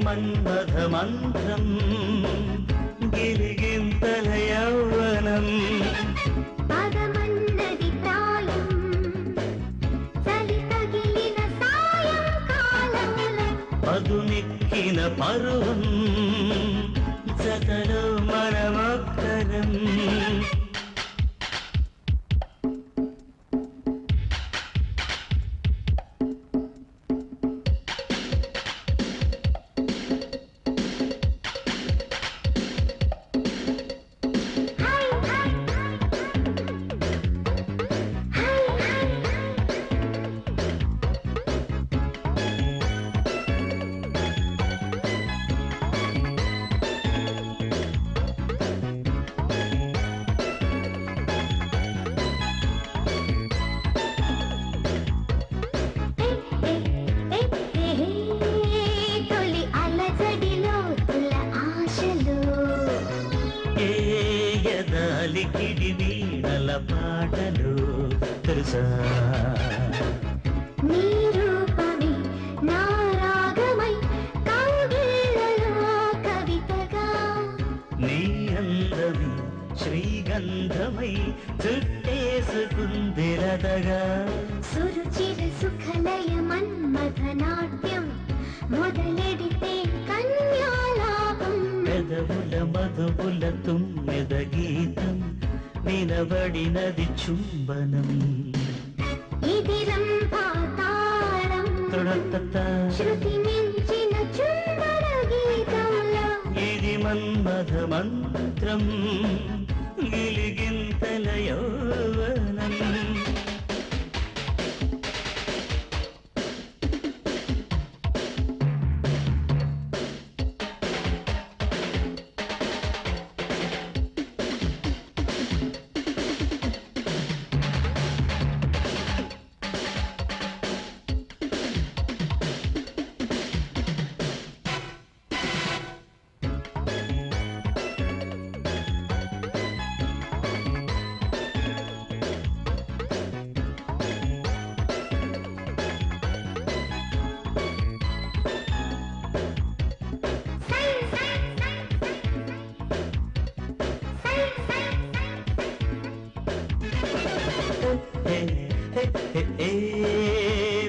మన్మథ మంత్రం గిలిగింతల యౌవనం పదమన్నది ప్రాయం చలి తగిలిన సాయంకాలంలో పదునెక్కిన పరువం జతలో మనమొక్కరం లికిడి వీణల పాటలు తెలుసా నీ రూపమే నా రాగమై కౌగిళ్ళలో కవితగా నీ అందమే శ్రీగంధమై చుట్టేసుకుందిరదగా సురుచిర సుఖలయ మన్మథ నాట్యం మొదలెడితే కన్యాలాపం పెదవుల మధువుల తుమ్మెద గీతం వినబడినది చుంబనం ఇది రంభా తాళం శృతి మించిన చుంబన గీతంలో ఇది మన్మథ మంత్రం గిలిగింతల యౌవనం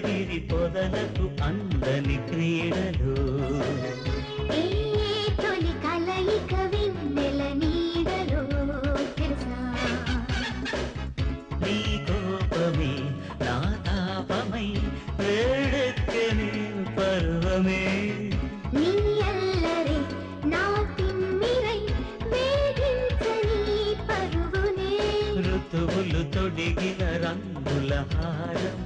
విరి పొదలకు అందని క్రీడలు తొలి కలయిక వెన్నెల నీడలో తెలుసా నీ కోపమే నా తాపమై వేడెక్కని పర్వమే నీ అల్లరి నా తిమ్మిరై వేధించని పరువునే ఋతువులు తొడిగిన రంగుల హారం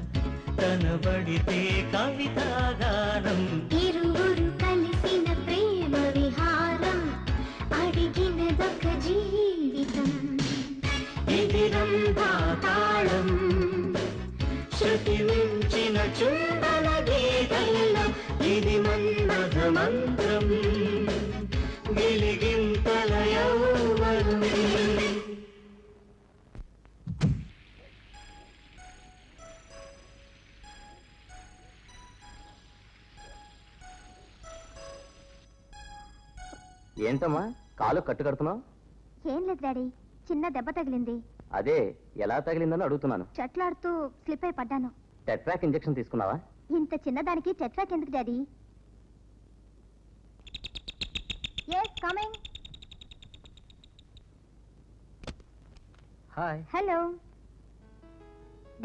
కనబడితే కవితాగానం ఇరువురు కలిసిన ప్రేమ విహారం అడిగినదొక జీవితం ఇది రంభా తాళం శృతి మించిన చుంబన గీతంలో ఇది మన్మథ మంత్రం గిలిగింతల యౌవనం ఏంటమ్మా కాలు కట్టు కడుతున్నావు? ఏం లేదు డాడీ, చిన్న దెబ్బ తగిలింది. అదే ఎలా తగిలిందని అడుగుతున్నాను. చెట్లాడుతూ స్లిప్ అయి పడ్డాను. టెట్రాక్ ఇంజెక్షన్ తీసుకున్నావా? ఇంత చిన్నదానికి టెట్రాక్ ఎందుకు daddy? yes coming. Hi. Hello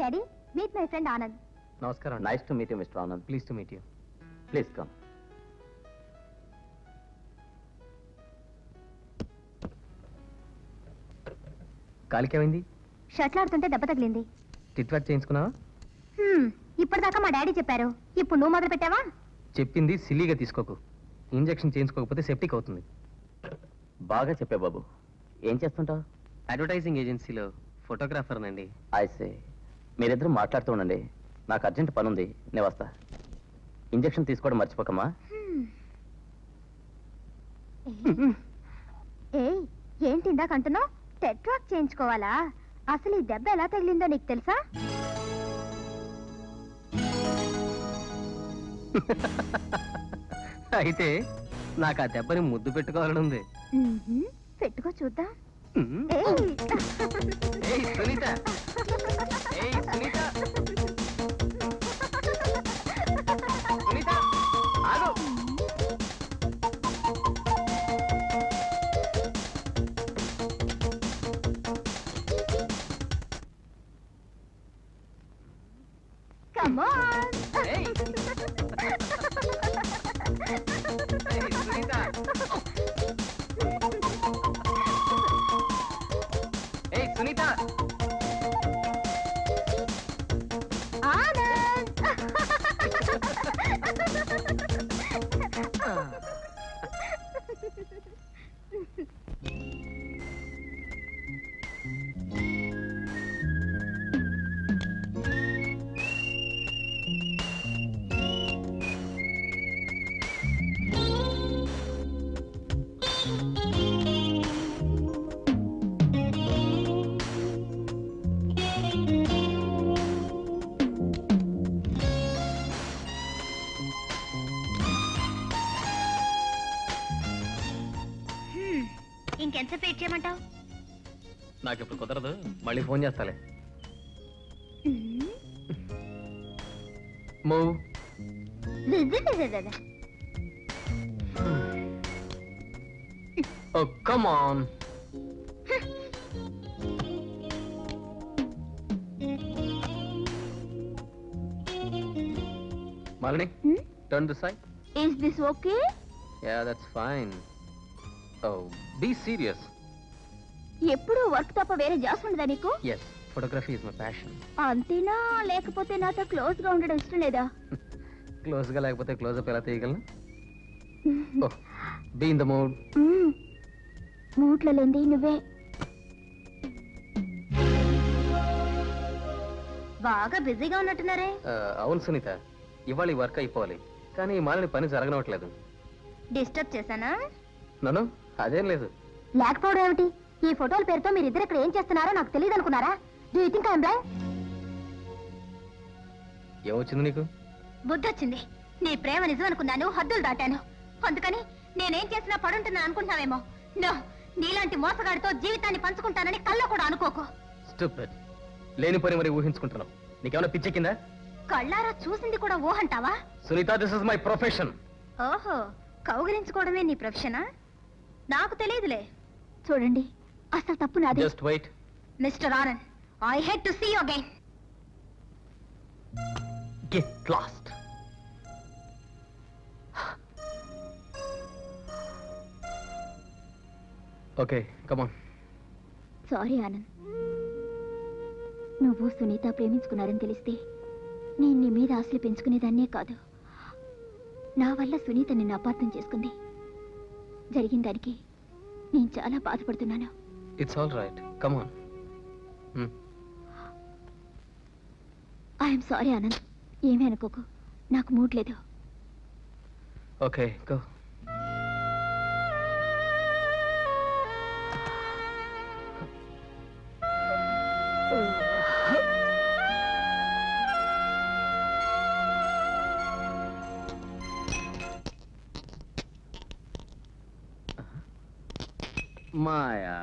daddy, meet my friend Anand. నమస్కారం. Nice to meet you mister Anand. Please to meet you. Please come. కాలికేమైంది? షట్లాడుతుంటే దెబ్బ తగిలింది. టిట్వాక్ చేయించుకున్నావా? ఇప్పటిదాకా మా డాడీ చెప్పారు, ఇప్పుడు నువ్వు మొదలు పెట్టావా? చెప్పింది సిల్లీగా తీసుకోకు. ఇంజెక్షన్ చేయించుకోకపోతే సెప్టిక్ అవుతుంది. బాగా చెప్పే బాబు. ఏం చేస్తుంటావు? అడ్వర్టైజింగ్ ఏజెన్సీలో ఫోటోగ్రాఫర్ నండి. ఐసే. మీరిద్దరూ మాట్లాడుతూ ఉండండి, నాకు అర్జెంట్ పని ఉంది, నేను వస్తా. ఇంజెక్షన్ తీసుకోవడం మర్చిపోకమ్మా. ఏయ్, ఏంటి ఇందాక అంటున్నావు? టెట్రాక్ చేయించుకోవాలా? అసలు ఈ దెబ్బ ఎలా తగిలిందో నీకు తెలుసా? అయితే నాకు ఆ దెబ్బని ముద్దు పెట్టుకోవాలని ఉంది. పెట్టుకో చూద్దాం. ఉమ్. ఏయ్. ఏయ్ సునీత, ఏయ్ సునీత, సునీత, ఆగు. Come on. ఏయ్. ఏయ్ సునీత. ఏయ్ సునీత. ఆనంద్. ఇంకెంతసేపు వెయిట్ చేయమంటావు? నాకు ఇప్పుడు కుదరదు, మళ్ళీ ఫోన్ చేస్తాలే. Move. Oh come on. Malini, turn this side. Is this okay? Yeah, that's fine. Oh, be serious. ఎప్పుడు వర్క్ తప్ప వేరే జాస్ ఉండదా నీకు? Yes, photography is my passion. అంతేనా, లేకపోతే నాతో క్లోజ్ గా ఉండడం ఇష్టం లేదా? క్లోజ్ గా లేకపోతే క్లోజ్ అప్ ఎలా తీయగలను? Oh, be in the mood. మూట్లో లేంది నువ్వే. బాగా బిజీగా ఉన్నట్టున్నారే. అవును సునీత, ఇవాళ ఈ వర్క్ అయిపోవాలి, కానీ మాలిని పని జరగనట్లేదు. డిస్టర్బ్ చేశానా? నన్ను అదేం లేదు. లేకపోవడం ఏమిటి? ఈ ఫోటోల పేరుతో మీరిద్దరు ఇక్కడ ఏం చేస్తున్నారో నాకు తెలియదు అనుకున్నారా? Do you think I am blind? ఏమొచ్చింది నీకు? బుద్ధి వచ్చింది. నీ ప్రేమ నిజం అనుకున్నాను, హద్దులు దాటాను. అందుకని నేనేం చేసినా పడుంటున్నాను అనుకుంటున్నావేమో. నో, నీలాంటి మోసగాడితో జీవితాన్ని పంచుకుంటానని కల్లో కూడా అనుకోకు. Stupid. లేని పని మరి ఊహించుకుంటున్నావు. నీకేమైనా పిచ్చెక్కిందా? కళ్ళారా చూసింది కూడా ఊహంటావా? Sunitha, this is my profession. ఓహో, కౌగిలించుకోవడమే నీ ప్రొఫెషనా? నాకు తెలియదులే. చూడండి, అసలు తప్పు నాది. Just wait. Mr Anand, I hate to see you again. Get lost. Okay, come on. Sorry Anand, నువ్వు సునీత ప్రేమించుకున్నారని తెలిస్తే నేను నీ మీద ఆశలు పెంచుకునేదాన్నే కాదు. నా వల్ల సునీత నిన్ను అపార్థం చేసుకుంది. జరిగిన దానికి నేను చాలా బాధపడుతున్నాను. It's all right, come on. I'm sorry Anand, ఏమీ అనుకోకు. నాకు మూడ్ లేదు. Okay, go. మాయా,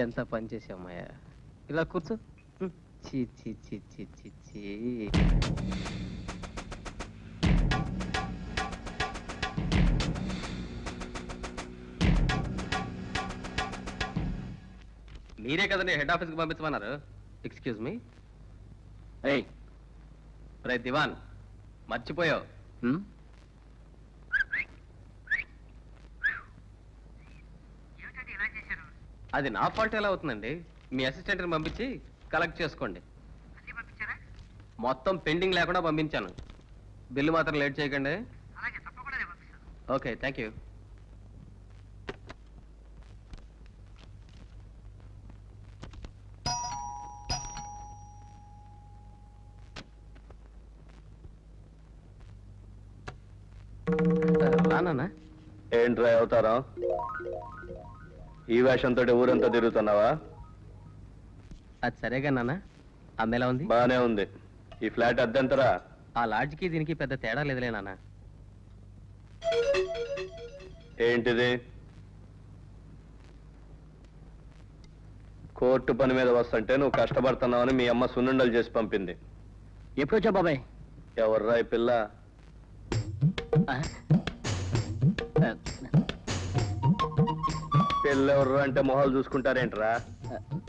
ఎంత పని చేసావు మాయా. ఇలా కూర్చో. చీ చీ చీ చీ చీ చీ. మీరే కదండి హెడ్ ఆఫీస్కి పంపించమన్నారు. Excuse me. ఏయ్ రే దివాన్, మర్చిపోయావు. అది నా ఫాల్ట్ ఎలా అవుతుందండి? మీ అసిస్టెంట్ని పంపించి కలెక్ట్ చేసుకోండి. మొత్తం పెండింగ్ లేకుండా పంపించాను. బిల్లు మాత్రం లేట్ చేయకండి. Okay, thank you. రానా? ఏంట్రా అవుతారా? ఈ వేషంతో ఊరంతా తిరుగుతున్నావా? అది సరేగా నాన్న, అమ్మ ఎలా ఉంది? బానే ఉంది. ఈ ఫ్లాట్ అద్దెంతరా? ఆ లాడ్జ్కి దీనికి పెద్ద తేడా లేదులే నాన్న. ఏంటిది? కోర్టు పని మీద వస్తుంటే నువ్వు కష్టపడుతున్నావని మీ అమ్మ సున్నుండలు చేసి పంపింది. ఎప్పుడొచ్చా బాబాయ్? ఎవర్రా ఈ పిల్ల? పిల్ల ఎవర్రా అంటే మొహాలు చూసుకుంటారేంట్రా?